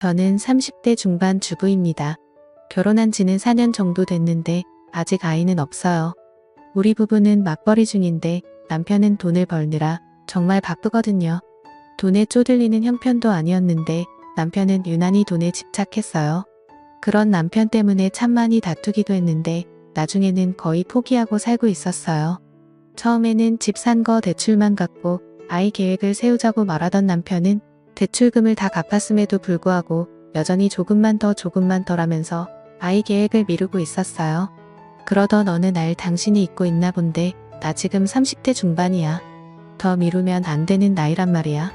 저는 30대 중반 주부입니다. 결혼한 지는 4년 정도 됐는데 아직 아이는 없어요. 우리 부부는 맞벌이 중인데 남편은 돈을 벌느라 정말 바쁘거든요. 돈에 쪼들리는 형편도 아니었는데 남편은 유난히 돈에 집착했어요. 그런 남편 때문에 참 많이 다투기도 했는데 나중에는 거의 포기하고 살고 있었어요. 처음에는 집 산 거 대출만 갚고 아이 계획을 세우자고 말하던 남편은 대출금을 다 갚았음에도 불구하고 여전히 조금만 더라면서 아이 계획을 미루고 있었어요. 그러던 어느 날 당신이 잊고 있나 본데 나 지금 30대 중반이야. 더 미루면 안 되는 나이란 말이야.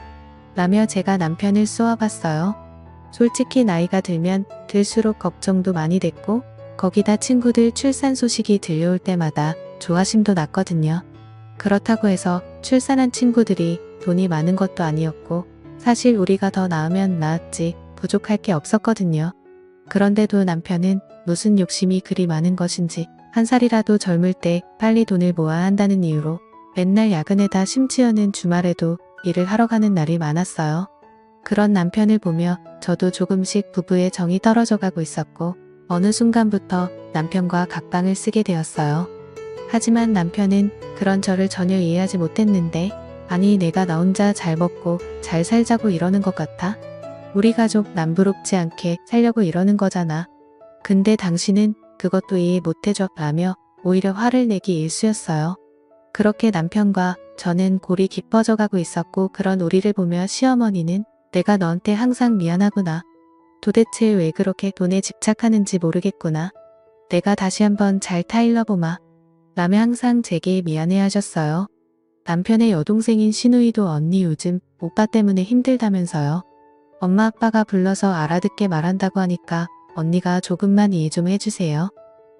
라며 제가 남편을 쏘아봤어요. 솔직히 나이가 들면 들수록 걱정도 많이 됐고 거기다 친구들 출산 소식이 들려올 때마다 조바심도 났거든요. 그렇다고 해서 출산한 친구들이 돈이 많은 것도 아니었고 사실 우리가 더 나으면 나았지 부족할 게 없었거든요. 그런데도 남편은 무슨 욕심이 그리 많은 것인지 한 살이라도 젊을 때 빨리 돈을 모아야 한다는 이유로 맨날 야근에다 심지어는 주말에도 일을 하러 가는 날이 많았어요. 그런 남편을 보며 저도 조금씩 부부의 정이 떨어져 가고 있었고 어느 순간부터 남편과 각방을 쓰게 되었어요. 하지만 남편은 그런 저를 전혀 이해하지 못했는데 아니 내가 나 혼자 잘 먹고 잘 살자고 이러는 것 같아? 우리 가족 남부럽지 않게 살려고 이러는 거잖아. 근데 당신은 그것도 이해 못해줘 라며 오히려 화를 내기 일쑤였어요. 그렇게 남편과 저는 골이 깊어져 가고 있었고 그런 우리를 보며 시어머니는 내가 너한테 항상 미안하구나. 도대체 왜 그렇게 돈에 집착하는지 모르겠구나. 내가 다시 한번 잘 타일러보마. 라며 항상 제게 미안해 하셨어요. 남편의 여동생인 시누이도 언니 요즘 오빠 때문에 힘들다면서요. 엄마 아빠가 불러서 알아듣게 말한다고 하니까 언니가 조금만 이해 좀 해주세요.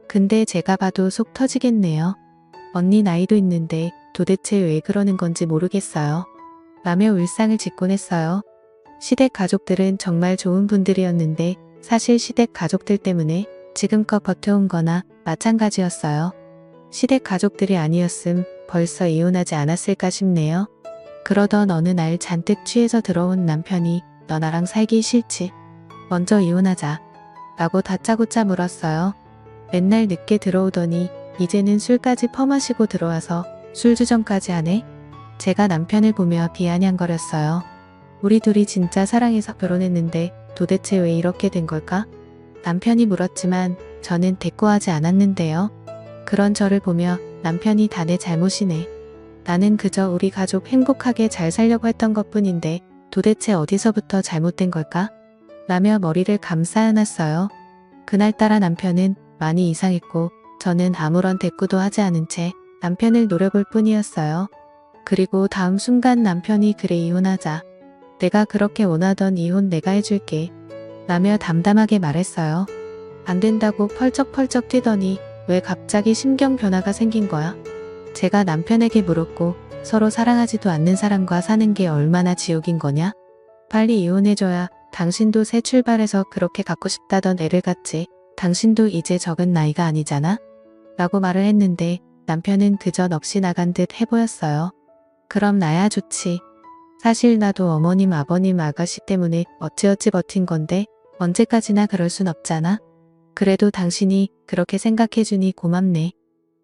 근데 제가 봐도 속 터지겠네요. 언니 나이도 있는데 도대체 왜 그러는 건지 모르겠어요. 라며 울상을 짓곤 했어요. 시댁 가족들은 정말 좋은 분들이었는데 사실 시댁 가족들 때문에 지금껏 버텨온 거나 마찬가지였어요. 시댁 가족들이 아니었음 벌써 이혼하지 않았을까 싶네요. 그러던 어느 날 잔뜩 취해서 들어온 남편이 너 나랑 살기 싫지? 먼저 이혼하자. 라고 다짜고짜 물었어요. 맨날 늦게 들어오더니 이제는 술까지 퍼마시고 들어와서 술주정까지 하네? 제가 남편을 보며 비아냥거렸어요. 우리 둘이 진짜 사랑해서 결혼했는데 도대체 왜 이렇게 된 걸까? 남편이 물었지만 저는 대꾸하지 않았는데요. 그런 저를 보며 남편이 다 내 잘못이네. 나는 그저 우리 가족 행복하게 잘 살려고 했던 것뿐인데 도대체 어디서부터 잘못된 걸까? 라며 머리를 감싸 안았어요. 그날따라 남편은 많이 이상했고 저는 아무런 대꾸도 하지 않은 채 남편을 노려볼 뿐이었어요. 그리고 다음 순간 남편이 그래 이혼하자. 내가 그렇게 원하던 이혼 내가 해줄게. 라며 담담하게 말했어요. 안 된다고 펄쩍펄쩍 뛰더니 왜 갑자기 심경 변화가 생긴 거야? 제가 남편에게 물었고 서로 사랑하지도 않는 사람과 사는 게 얼마나 지옥인 거냐? 빨리 이혼해줘야 당신도 새 출발해서 그렇게 갖고 싶다던 애를 갖지. 당신도 이제 적은 나이가 아니잖아? 라고 말을 했는데 남편은 그저 넋이 나간 듯 해보였어요. 그럼 나야 좋지. 사실 나도 어머님 아버님 아가씨 때문에 어찌어찌 버틴 건데 언제까지나 그럴 순 없잖아. 그래도 당신이 그렇게 생각해주니 고맙네.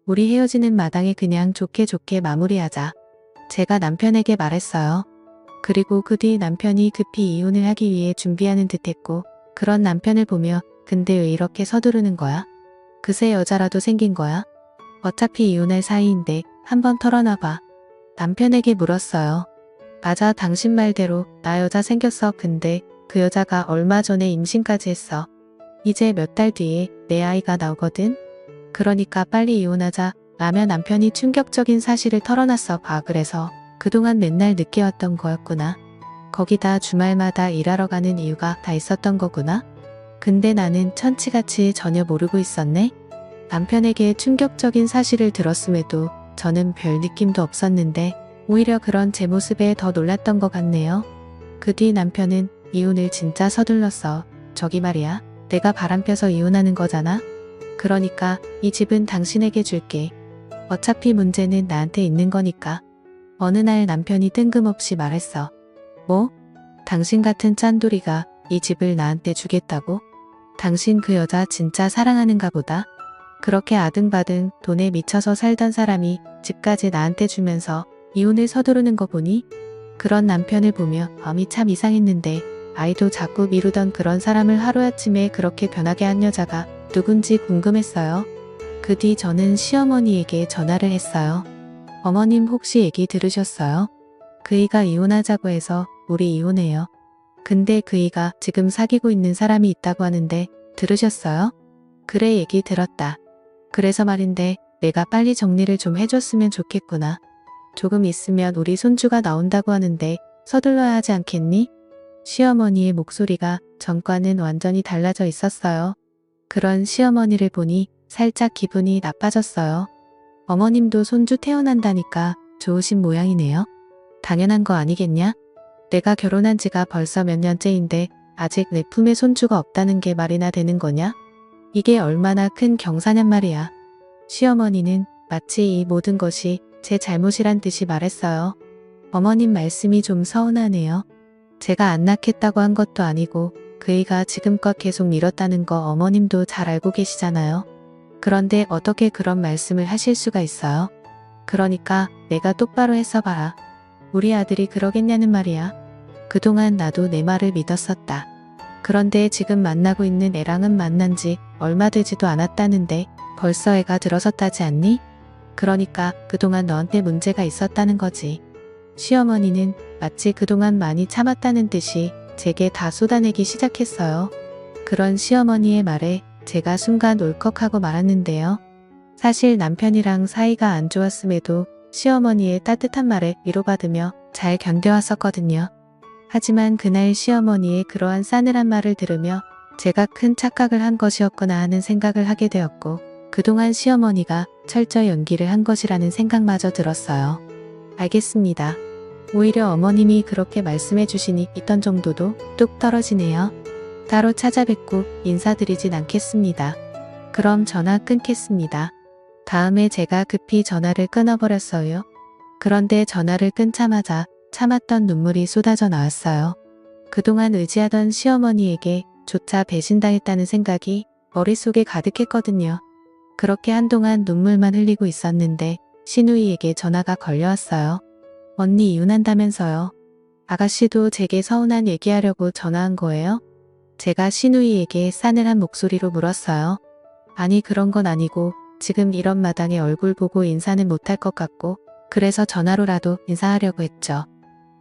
우리 헤어지는 마당에 그냥 좋게 마무리하자. 제가 남편에게 말했어요. 그리고 그 뒤 남편이 급히 이혼을 하기 위해 준비하는 듯했고 그런 남편을 보며 근데 왜 이렇게 서두르는 거야? 그새 여자라도 생긴 거야? 어차피 이혼할 사이인데 한번 털어놔봐. 남편에게 물었어요. 맞아 당신 말대로 나 여자 생겼어. 근데 그 여자가 얼마 전에 임신까지 했어. 이제 몇 달 뒤에 내 아이가 나오거든. 그러니까 빨리 이혼하자. 라며 남편이 충격적인 사실을 털어놨어. 그래서 그동안 맨날 늦게 왔던 거였구나. 거기다 주말마다 일하러 가는 이유가 다 있었던 거구나. 근데 나는 천치같이 전혀 모르고 있었네. 남편에게 충격적인 사실을 들었음에도 저는 별 느낌도 없었는데 오히려 그런 제 모습에 더 놀랐던 것 같네요. 그 뒤 남편은 이혼을 진짜 서둘렀어. 저기 말이야. 내가 바람펴서 이혼하는 거잖아. 그러니까 이 집은 당신에게 줄게. 어차피 문제는 나한테 있는 거니까. 어느 날 남편이 뜬금없이 말했어. 뭐? 당신 같은 짠돌이가 이 집을 나한테 주겠다고? 당신 그 여자 진짜 사랑하는가 보다. 그렇게 아등바등 돈에 미쳐서 살던 사람이 집까지 나한테 주면서 이혼을 서두르는 거 보니 그런 남편을 보며 마음이 참 이상했는데 아이도 자꾸 미루던 그런 사람을 하루아침에 그렇게 변하게 한 여자가 누군지 궁금했어요. 그 뒤 저는 시어머니에게 전화를 했어요. 어머님 혹시 얘기 들으셨어요? 그이가 이혼하자고 해서 우리 이혼해요. 근데 그이가 지금 사귀고 있는 사람이 있다고 하는데 들으셨어요? 그래 얘기 들었다. 그래서 말인데 내가 빨리 정리를 좀 해줬으면 좋겠구나. 조금 있으면 우리 손주가 나온다고 하는데 서둘러야 하지 않겠니? 시어머니의 목소리가 전과는 완전히 달라져 있었어요. 그런 시어머니를 보니 살짝 기분이 나빠졌어요. 어머님도 손주 태어난다니까 좋으신 모양이네요. 당연한 거 아니겠냐? 내가 결혼한 지가 벌써 몇 년째인데 아직 내 품에 손주가 없다는 게 말이나 되는 거냐? 이게 얼마나 큰 경사냔 말이야. 시어머니는 마치 이 모든 것이 제 잘못이란 듯이 말했어요. 어머님 말씀이 좀 서운하네요. 제가 안 낳겠다고 한 것도 아니고 그이가 지금껏 계속 미뤘다는 거 어머님도 잘 알고 계시잖아요. 그런데 어떻게 그런 말씀을 하실 수가 있어요? 그러니까 내가 똑바로 해서 봐라. 우리 아들이 그러겠냐는 말이야. 그동안 나도 내 말을 믿었었다. 그런데 지금 만나고 있는 애랑은 만난 지 얼마 되지도 않았다는데 벌써 애가 들어섰다지 않니? 그러니까 그동안 너한테 문제가 있었다는 거지. 시어머니는 마치 그동안 많이 참았다는 듯이 제게 다 쏟아내기 시작했어요. 그런 시어머니의 말에 제가 순간 울컥하고 말았는데요. 사실 남편이랑 사이가 안 좋았음에도 시어머니의 따뜻한 말에 위로받으며 잘 견뎌왔었거든요. 하지만 그날 시어머니의 그러한 싸늘한 말을 들으며 제가 큰 착각을 한 것이었구나 하는 생각을 하게 되었고 그동안 시어머니가 철저히 연기를 한 것이라는 생각마저 들었어요. 알겠습니다. 오히려 어머님이 그렇게 말씀해 주시니 있던 정도도 뚝 떨어지네요. 따로 찾아뵙고 인사드리진 않겠습니다. 그럼 전화 끊겠습니다. 다음에 제가 급히 전화를 끊어버렸어요. 그런데 전화를 끊자마자 참았던 눈물이 쏟아져 나왔어요. 그동안 의지하던 시어머니에게 조차 배신당했다는 생각이 머릿속에 가득했거든요. 그렇게 한동안 눈물만 흘리고 있었는데 신우이에게 전화가 걸려왔어요. 언니 이혼한다면서요. 아가씨도 제게 서운한 얘기하려고 전화한 거예요? 제가 신우이에게 싸늘한 목소리로 물었어요. 아니 그런 건 아니고 지금 이런 마당에 얼굴 보고 인사는 못할 것 같고 그래서 전화로라도 인사하려고 했죠.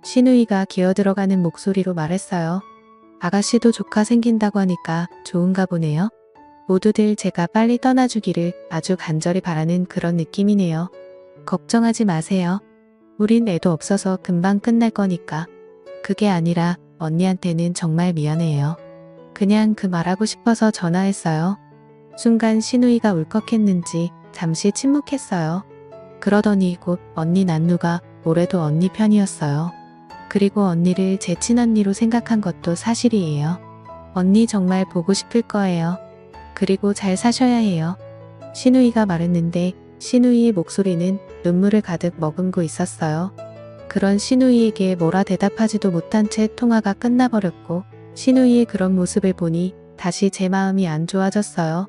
신우이가 기어들어가는 목소리로 말했어요. 아가씨도 조카 생긴다고 하니까 좋은가 보네요. 모두들 제가 빨리 떠나주기를 아주 간절히 바라는 그런 느낌이네요. 걱정하지 마세요. 우린 애도 없어서 금방 끝날 거니까. 그게 아니라 언니한테는 정말 미안해요. 그냥 그 말하고 싶어서 전화했어요. 순간 신우이가 울컥했는지 잠시 침묵했어요. 그러더니 곧 언니 난누가 올해도 언니 편이었어요. 그리고 언니를 제 친언니로 생각한 것도 사실이에요. 언니 정말 보고 싶을 거예요. 그리고 잘 사셔야 해요. 신우이가 말했는데 신우이의 목소리는 눈물을 가득 머금고 있었어요. 그런 신우이에게 뭐라 대답하지도 못한 채 통화가 끝나버렸고 신우이의 그런 모습을 보니 다시 제 마음이 안 좋아졌어요.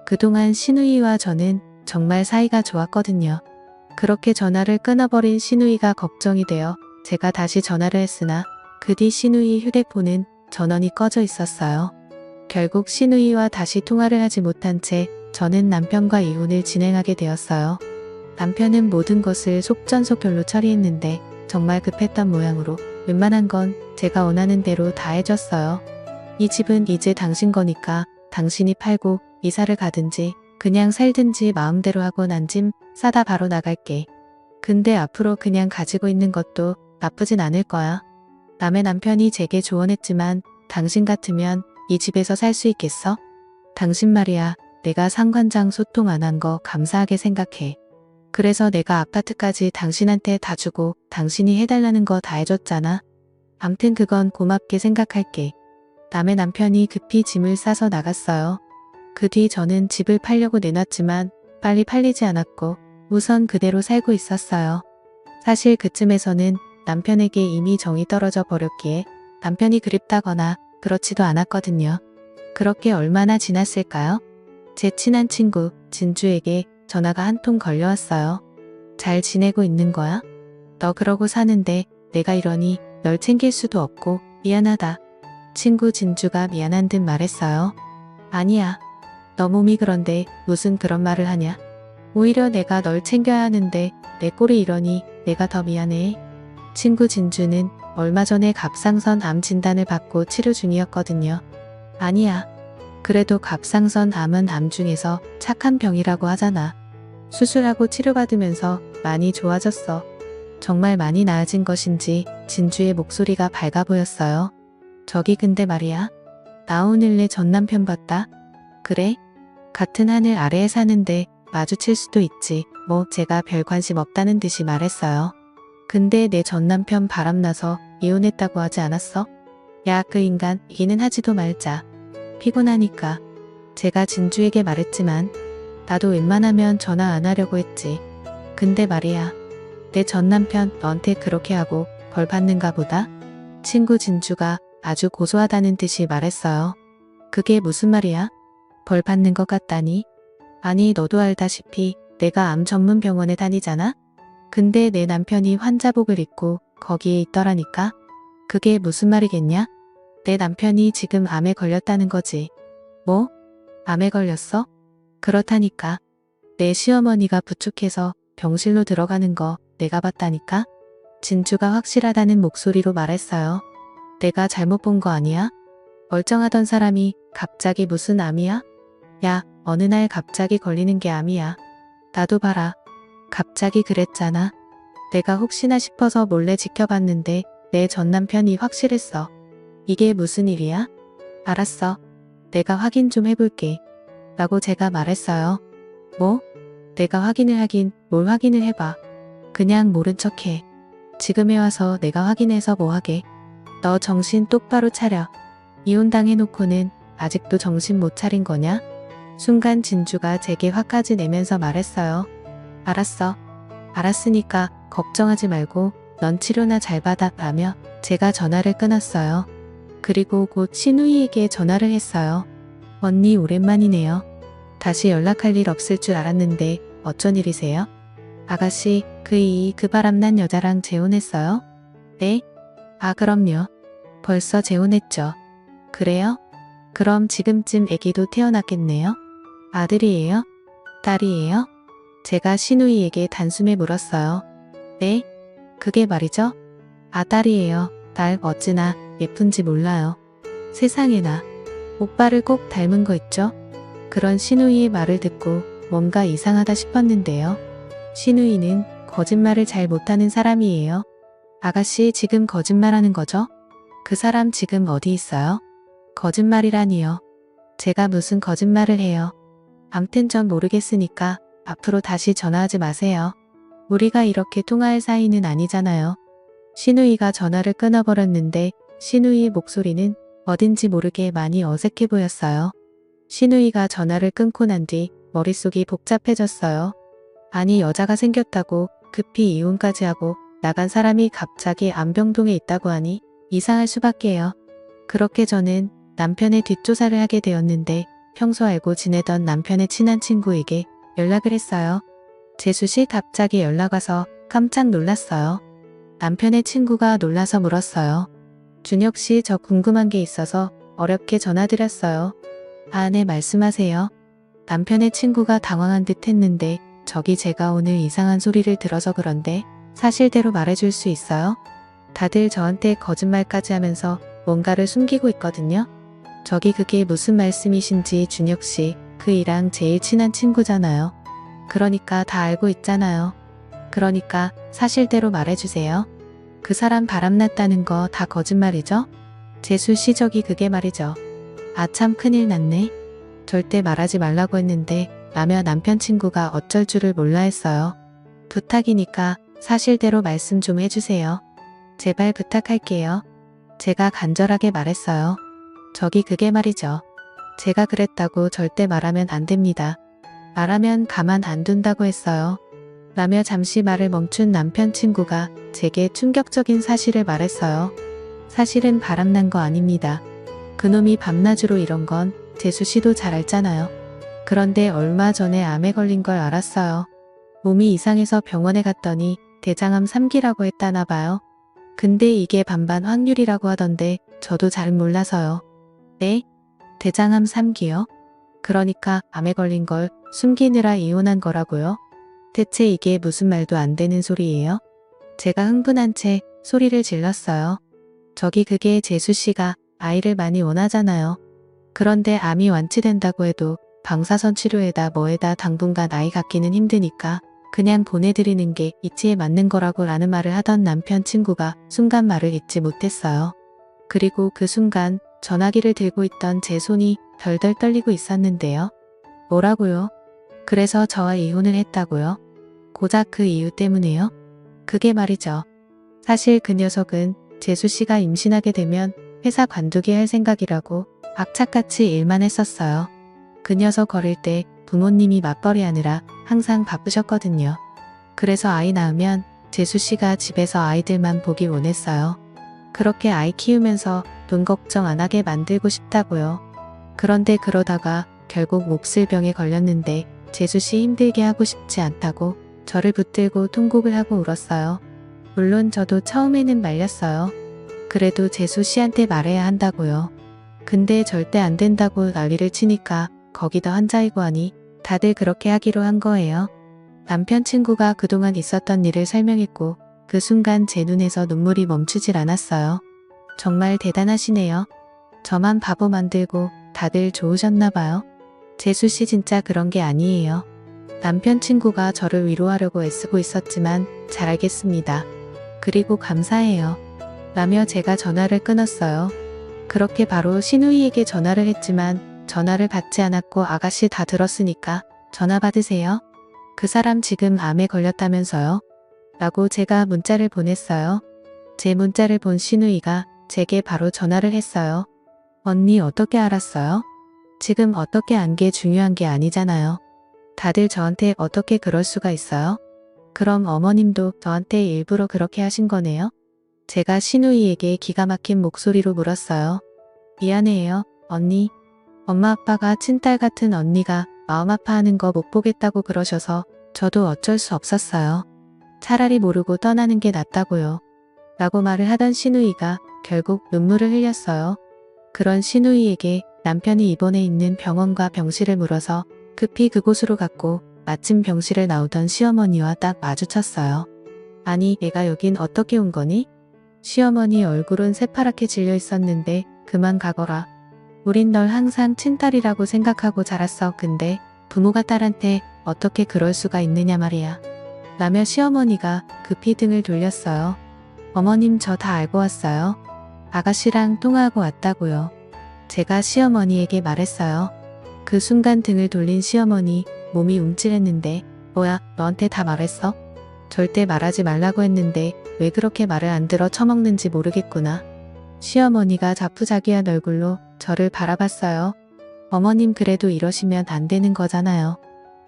그동안 신우이와 저는 정말 사이가 좋았거든요. 그렇게 전화를 끊어버린 신우이가 걱정이 되어 제가 다시 전화를 했으나 그 뒤 신우이 휴대폰은 전원이 꺼져 있었어요. 결국 신우이와 다시 통화를 하지 못한 채 저는 남편과 이혼을 진행하게 되었어요. 남편은 모든 것을 속전속결로 처리했는데 정말 급했던 모양으로 웬만한 건 제가 원하는 대로 다 해줬어요. 이 집은 이제 당신 거니까 당신이 팔고 이사를 가든지 그냥 살든지 마음대로 하고 난 짐 싸다 바로 나갈게. 근데 앞으로 그냥 가지고 있는 것도 나쁘진 않을 거야. 남의 남편이 제게 조언했지만 당신 같으면 이 집에서 살 수 있겠어? 당신 말이야. 내가 상관장 소통 안 한 거 감사하게 생각해. 그래서 내가 아파트까지 당신한테 다 주고 당신이 해달라는 거 다 해줬잖아. 암튼 그건 고맙게 생각할게. 남의 남편이 급히 짐을 싸서 나갔어요. 그 뒤 저는 집을 팔려고 내놨지만 빨리 팔리지 않았고 우선 그대로 살고 있었어요. 사실 그쯤에서는 남편에게 이미 정이 떨어져 버렸기에 남편이 그립다거나 그렇지도 않았거든요. 그렇게 얼마나 지났을까요? 제 친한 친구 진주에게 전화가 한 통 걸려왔어요. 잘 지내고 있는 거야? 너 그러고 사는데 내가 이러니 널 챙길 수도 없고 미안하다. 친구 진주가 미안한 듯 말했어요. 아니야. 너 몸이 그런데 무슨 그런 말을 하냐? 오히려 내가 널 챙겨야 하는데 내 꼴이 이러니 내가 더 미안해. 친구 진주는 얼마 전에 갑상선 암 진단을 받고 치료 중이었거든요. 아니야. 그래도 갑상선 암은 암 중에서 착한 병이라고 하잖아. 수술하고 치료받으면서 많이 좋아졌어. 정말 많이 나아진 것인지 진주의 목소리가 밝아 보였어요. 저기 근데 말이야. 나 오늘 내 전 남편 봤다. 그래? 같은 하늘 아래에 사는데 마주칠 수도 있지. 뭐 제가 별 관심 없다는 듯이 말했어요. 근데 내 전 남편 바람나서 이혼했다고 하지 않았어? 야, 그 인간 얘기는 하지도 말자. 피곤하니까. 제가 진주에게 말했지만 나도 웬만하면 전화 안 하려고 했지. 근데 말이야. 내 전 남편 너한테 그렇게 하고 벌 받는가 보다? 친구 진주가 아주 고소하다는 듯이 말했어요. 그게 무슨 말이야? 벌 받는 것 같다니? 아니 너도 알다시피 내가 암 전문 병원에 다니잖아? 근데 내 남편이 환자복을 입고 거기에 있더라니까? 그게 무슨 말이겠냐? 내 남편이 지금 암에 걸렸다는 거지. 뭐? 암에 걸렸어? 그렇다니까. 내 시어머니가 부축해서 병실로 들어가는 거 내가 봤다니까? 진주가 확실하다는 목소리로 말했어요. 내가 잘못 본 거 아니야? 멀쩡하던 사람이 갑자기 무슨 암이야? 야, 어느 날 갑자기 걸리는 게 암이야. 나도 봐라. 갑자기 그랬잖아. 내가 혹시나 싶어서 몰래 지켜봤는데 내 전 남편이 확실했어. 이게 무슨 일이야? 알았어. 내가 확인 좀 해볼게. 라고 제가 말했어요. 뭐? 내가 확인을 하긴 뭘 확인을 해봐. 그냥 모른 척해. 지금에 와서 내가 확인해서 뭐 하게. 너 정신 똑바로 차려. 이혼당해놓고는 아직도 정신 못 차린 거냐? 순간 진주가 제게 화까지 내면서 말했어요. 알았어. 알았으니까 걱정하지 말고 넌 치료나 잘 받아 라며 제가 전화를 끊었어요. 그리고 곧 신우이에게 전화를 했어요. 언니 오랜만이네요. 다시 연락할 일 없을 줄 알았는데 어쩐 일이세요? 아가씨, 그 바람난 여자랑 재혼했어요? 네? 아 그럼요. 벌써 재혼했죠. 그래요? 그럼 지금쯤 아기도 태어났겠네요? 아들이에요? 딸이에요? 제가 신우이에게 단숨에 물었어요. 네? 그게 말이죠? 아 딸이에요. 딸 어찌나 예쁜지 몰라요. 세상에나. 오빠를 꼭 닮은 거 있죠? 그런 신우이의 말을 듣고 뭔가 이상하다 싶었는데요. 신우이는 거짓말을 잘 못하는 사람이에요. 아가씨 지금 거짓말하는 거죠? 그 사람 지금 어디 있어요? 거짓말이라니요. 제가 무슨 거짓말을 해요. 암튼 전 모르겠으니까 앞으로 다시 전화하지 마세요. 우리가 이렇게 통화할 사이는 아니잖아요. 신우이가 전화를 끊어버렸는데 신우이의 목소리는 어딘지 모르게 많이 어색해 보였어요. 신우이가 전화를 끊고 난 뒤 머릿속이 복잡해졌어요. 아니 여자가 생겼다고 급히 이혼까지 하고 나간 사람이 갑자기 안병동에 있다고 하니 이상할 수밖에요. 그렇게 저는 남편의 뒷조사를 하게 되었는데 평소 알고 지내던 남편의 친한 친구에게 연락을 했어요. 재수씨 갑자기 연락 와서 깜짝 놀랐어요. 남편의 친구가 놀라서 물었어요. 준혁씨 저 궁금한 게 있어서 어렵게 전화드렸어요. 아, 네 말씀하세요. 남편의 친구가 당황한 듯 했는데 저기 제가 오늘 이상한 소리를 들어서 그런데 사실대로 말해줄 수 있어요? 다들 저한테 거짓말까지 하면서 뭔가를 숨기고 있거든요. 저기 그게 무슨 말씀이신지 준혁씨 그 이랑 제일 친한 친구잖아요. 그러니까 다 알고 있잖아요. 그러니까 사실대로 말해주세요. 그 사람 바람났다는 거 다 거짓말이죠? 재수씨 저기 그게 말이죠. 아 참 큰일 났네. 절대 말하지 말라고 했는데 라며 남편 친구가 어쩔 줄을 몰라 했어요. 부탁이니까 사실대로 말씀 좀 해주세요. 제발 부탁할게요. 제가 간절하게 말했어요. 저기 그게 말이죠. 제가 그랬다고 절대 말하면 안 됩니다. 말하면 가만 안 둔다고 했어요. 라며 잠시 말을 멈춘 남편 친구가 제게 충격적인 사실을 말했어요. 사실은 바람난 거 아닙니다. 그놈이 밤낮으로 이런 건 재수 씨도 잘 알잖아요. 그런데 얼마 전에 암에 걸린 걸 알았어요. 몸이 이상해서 병원에 갔더니 대장암 3기라고 했다나 봐요. 근데 이게 반반 확률이라고 하던데 저도 잘 몰라서요. 네? 대장암 3기요? 그러니까 암에 걸린 걸 숨기느라 이혼한 거라고요? 대체 이게 무슨 말도 안 되는 소리예요? 제가 흥분한 채 소리를 질렀어요. 저기 그게 재수 씨가 아이를 많이 원하잖아요. 그런데 암이 완치된다고 해도 방사선 치료에다 뭐에다 당분간 아이 갖기는 힘드니까 그냥 보내드리는 게 이치에 맞는 거라고 라는 말을 하던 남편 친구가 순간 말을 잇지 못했어요. 그리고 그 순간 전화기를 들고 있던 제 손이 덜덜 떨리고 있었는데요. 뭐라고요? 그래서 저와 이혼을 했다고요? 고작 그 이유 때문에요? 그게 말이죠. 사실 그 녀석은 재수 씨가 임신하게 되면 회사 관두게 할 생각이라고 악착같이 일만 했었어요. 그 녀석 어릴 때 부모님이 맞벌이하느라 항상 바쁘셨거든요. 그래서 아이 낳으면 재수 씨가 집에서 아이들만 보기 원했어요. 그렇게 아이 키우면서 돈 걱정 안 하게 만들고 싶다고요. 그런데 그러다가 결국 몹쓸병에 걸렸는데 재수 씨 힘들게 하고 싶지 않다고 저를 붙들고 통곡을 하고 울었어요. 물론 저도 처음에는 말렸어요. 그래도 재수 씨한테 말해야 한다고요. 근데 절대 안 된다고 난리를 치니까 거기다 환자이고 하니 다들 그렇게 하기로 한 거예요. 남편 친구가 그동안 있었던 일을 설명했고 그 순간 제 눈에서 눈물이 멈추질 않았어요. 정말 대단하시네요. 저만 바보 만들고 다들 좋으셨나 봐요. 재수 씨 진짜 그런 게 아니에요. 남편 친구가 저를 위로하려고 애쓰고 있었지만 잘 알겠습니다. 그리고 감사해요. 라며 제가 전화를 끊었어요. 그렇게 바로 신우이에게 전화를 했지만 전화를 받지 않았고 아가씨 다 들었으니까 전화 받으세요. 그 사람 지금 암에 걸렸다면서요? 라고 제가 문자를 보냈어요. 제 문자를 본 신우이가 제게 바로 전화를 했어요. 언니 어떻게 알았어요? 지금 어떻게 안 게 중요한 게 아니잖아요. 다들 저한테 어떻게 그럴 수가 있어요? 그럼 어머님도 저한테 일부러 그렇게 하신 거네요? 제가 신우이에게 기가 막힌 목소리로 물었어요. 미안해요, 언니. 엄마 아빠가 친딸 같은 언니가 마음 아파하는 거 못 보겠다고 그러셔서 저도 어쩔 수 없었어요. 차라리 모르고 떠나는 게 낫다고요. 라고 말을 하던 신우이가 결국 눈물을 흘렸어요. 그런 신우이에게 남편이 입원해 있는 병원과 병실을 물어서 급히 그곳으로 갔고 마침 병실을 나오던 시어머니와 딱 마주쳤어요. 아니, 내가 여긴 어떻게 온 거니? 시어머니 얼굴은 새파랗게 질려 있었는데 그만 가거라. 우린 널 항상 친딸이라고 생각하고 자랐어. 근데 부모가 딸한테 어떻게 그럴 수가 있느냐 말이야. 라며 시어머니가 급히 등을 돌렸어요. 어머님 저 다 알고 왔어요. 아가씨랑 통화하고 왔다고요. 제가 시어머니에게 말했어요. 그 순간 등을 돌린 시어머니 몸이 움찔했는데 뭐야 너한테 다 말했어? 절대 말하지 말라고 했는데 왜 그렇게 말을 안 들어 처먹는지 모르겠구나. 시어머니가 자푸자기한 얼굴로 저를 바라봤어요. 어머님 그래도 이러시면 안 되는 거잖아요.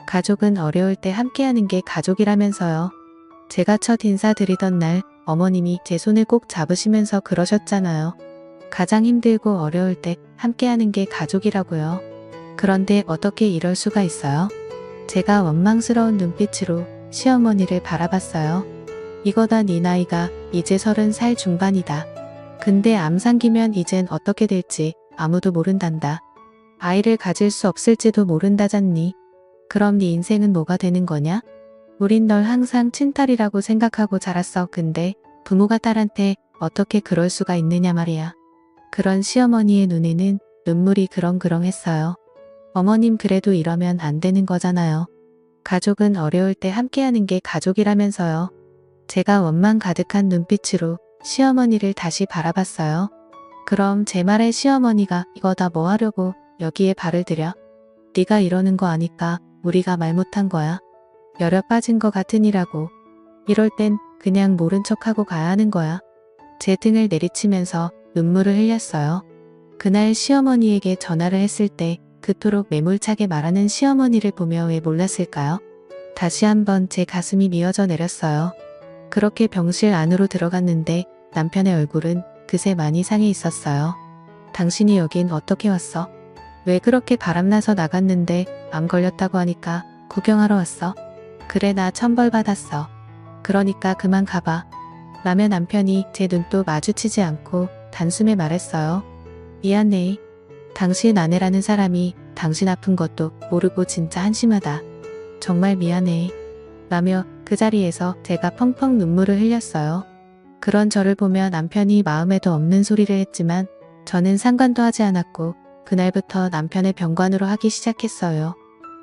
가족은 어려울 때 함께하는 게 가족이라면서요. 제가 첫 인사드리던 날 어머님이 제 손을 꼭 잡으시면서 그러셨잖아요. 가장 힘들고 어려울 때 함께하는 게 가족이라고요. 그런데 어떻게 이럴 수가 있어요? 제가 원망스러운 눈빛으로 시어머니를 바라봤어요. 이거다 네 나이가 이제 30살 중반이다. 근데 암 상기면 이젠 어떻게 될지 아무도 모른단다. 아이를 가질 수 없을지도 모른다잖니. 그럼 네 인생은 뭐가 되는 거냐? 우린 널 항상 친딸이라고 생각하고 자랐어. 근데 부모가 딸한테 어떻게 그럴 수가 있느냐 말이야. 그런 시어머니의 눈에는 눈물이 그렁그렁했어요. 어머님 그래도 이러면 안 되는 거잖아요. 가족은 어려울 때 함께하는 게 가족이라면서요. 제가 원망 가득한 눈빛으로 시어머니를 다시 바라봤어요. 그럼 제 말에 시어머니가 이거다 뭐 하려고 여기에 발을 들여? 네가 이러는 거 아니까 우리가 말 못한 거야. 여려 빠진 거 같으니라고. 이럴 땐 그냥 모른 척하고 가야 하는 거야. 제 등을 내리치면서 눈물을 흘렸어요. 그날 시어머니에게 전화를 했을 때 그토록 매몰차게 말하는 시어머니를 보며 왜 몰랐을까요? 다시 한번 제 가슴이 미어져 내렸어요. 그렇게 병실 안으로 들어갔는데 남편의 얼굴은 그새 많이 상해 있었어요. 당신이 여긴 어떻게 왔어? 왜 그렇게 바람나서 나갔는데 암 걸렸다고 하니까 구경하러 왔어? 그래 나 천벌 받았어. 그러니까 그만 가봐. 라며 남편이 제 눈도 마주치지 않고 단숨에 말했어요. 미안해. 당신 아내라는 사람이 당신 아픈 것도 모르고 진짜 한심하다. 정말 미안해. 라며 그 자리에서 제가 펑펑 눈물을 흘렸어요. 그런 저를 보며 남편이 마음에도 없는 소리를 했지만 저는 상관도 하지 않았고 그날부터 남편의 병관으로 하기 시작했어요.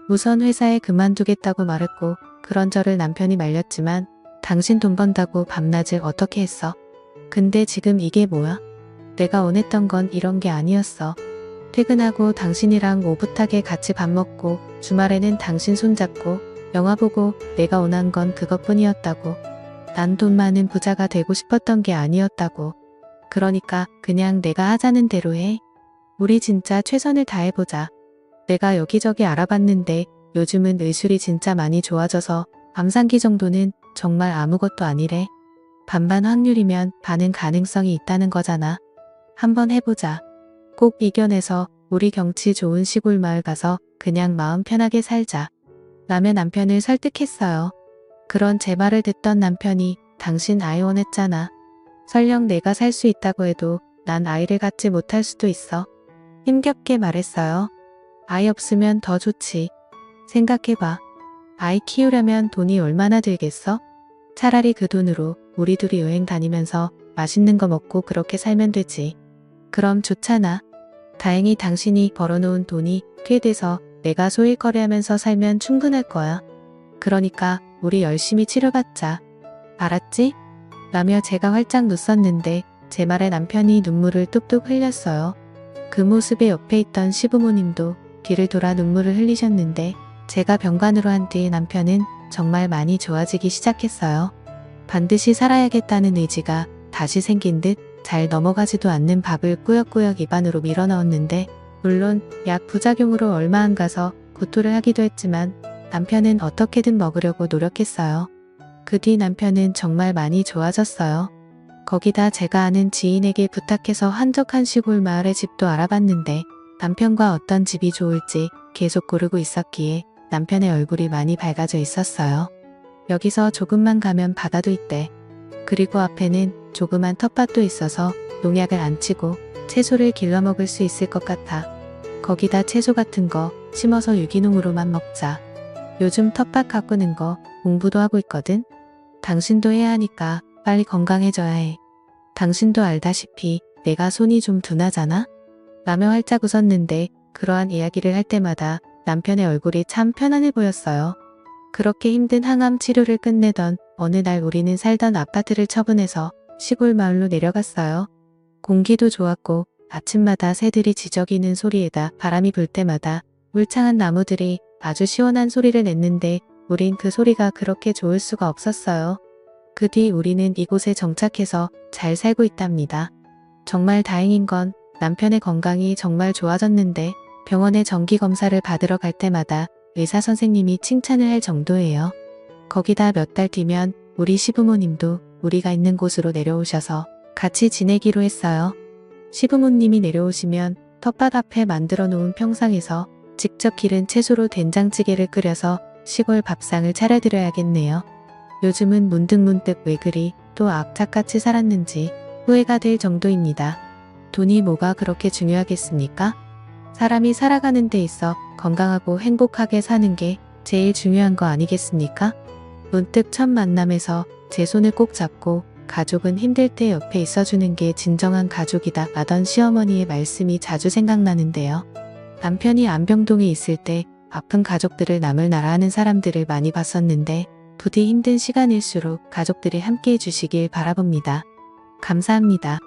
우선 회사에 그만두겠다고 말했고 그런 저를 남편이 말렸지만 당신 돈 번다고 밤낮을 어떻게 했어? 근데 지금 이게 뭐야? 내가 원했던 건 이런 게 아니었어. 퇴근하고 당신이랑 오붓하게 같이 밥 먹고 주말에는 당신 손잡고 영화 보고 내가 원한 건 그것뿐이었다고. 난 돈 많은 부자가 되고 싶었던 게 아니었다고. 그러니까 그냥 내가 하자는 대로 해. 우리 진짜 최선을 다해보자. 내가 여기저기 알아봤는데 요즘은 의술이 진짜 많이 좋아져서 암상기 정도는 정말 아무것도 아니래. 반반 확률이면 반은 가능성이 있다는 거잖아. 한번 해보자. 꼭 이겨내서 우리 경치 좋은 시골 마을 가서 그냥 마음 편하게 살자. 라며 남편을 설득했어요. 그런 제 말을 듣던 남편이 당신 아이 원했잖아. 설령 내가 살 수 있다고 해도 난 아이를 갖지 못할 수도 있어. 힘겹게 말했어요. 아이 없으면 더 좋지. 생각해봐. 아이 키우려면 돈이 얼마나 들겠어? 차라리 그 돈으로 우리 둘이 여행 다니면서 맛있는 거 먹고 그렇게 살면 되지. 그럼 좋잖아. 다행히 당신이 벌어놓은 돈이 꽤 돼서 내가 소일거리하면서 살면 충분할 거야. 그러니까 우리 열심히 치료받자. 알았지? 라며 제가 활짝 웃었는데 제 말에 남편이 눈물을 뚝뚝 흘렸어요. 그 모습에 옆에 있던 시부모님도 뒤를 돌아 눈물을 흘리셨는데 제가 병관으로 한 뒤 남편은 정말 많이 좋아지기 시작했어요. 반드시 살아야겠다는 의지가 다시 생긴 듯 잘 넘어가지도 않는 밥을 꾸역꾸역 입안으로 밀어넣었는데 물론 약 부작용으로 얼마 안 가서 구토를 하기도 했지만 남편은 어떻게든 먹으려고 노력했어요. 그 뒤 남편은 정말 많이 좋아졌어요. 거기다 제가 아는 지인에게 부탁해서 한적한 시골 마을의 집도 알아봤는데 남편과 어떤 집이 좋을지 계속 고르고 있었기에 남편의 얼굴이 많이 밝아져 있었어요. 여기서 조금만 가면 바다도 있대. 그리고 앞에는 조그만 텃밭도 있어서 농약을 안 치고 채소를 길러 먹을 수 있을 것 같아. 거기다 채소 같은 거 심어서 유기농으로만 먹자. 요즘 텃밭 가꾸는 거 공부도 하고 있거든. 당신도 해야 하니까 빨리 건강해져야 해. 당신도 알다시피 내가 손이 좀 둔하잖아? 라며 활짝 웃었는데 그러한 이야기를 할 때마다 남편의 얼굴이 참 편안해 보였어요. 그렇게 힘든 항암 치료를 끝내던 어느 날 우리는 살던 아파트를 처분해서 시골 마을로 내려갔어요. 공기도 좋았고 아침마다 새들이 지저귀는 소리에다 바람이 불 때마다 울창한 나무들이 아주 시원한 소리를 냈는데 우린 그 소리가 그렇게 좋을 수가 없었어요. 그 뒤 우리는 이곳에 정착해서 잘 살고 있답니다. 정말 다행인 건 남편의 건강이 정말 좋아졌는데 병원에 정기검사를 받으러 갈 때마다 의사 선생님이 칭찬을 할 정도예요. 거기다 몇 달 뒤면 우리 시부모님도 우리가 있는 곳으로 내려오셔서 같이 지내기로 했어요. 시부모님이 내려오시면 텃밭 앞에 만들어 놓은 평상에서 직접 기른 채소로 된장찌개를 끓여서 시골 밥상을 차려드려야겠네요. 요즘은 문득문득 왜 그리 또 악착같이 살았는지 후회가 될 정도입니다. 돈이 뭐가 그렇게 중요하겠습니까? 사람이 살아가는 데 있어 건강하고 행복하게 사는 게 제일 중요한 거 아니겠습니까? 문득 첫 만남에서 제 손을 꼭 잡고 가족은 힘들 때 옆에 있어주는 게 진정한 가족이다 라던 시어머니의 말씀이 자주 생각나는데요. 남편이 안병동에 있을 때 아픈 가족들을 남을 나라 하는 사람들을 많이 봤었는데 부디 힘든 시간일수록 가족들이 함께 해주시길 바라봅니다. 감사합니다.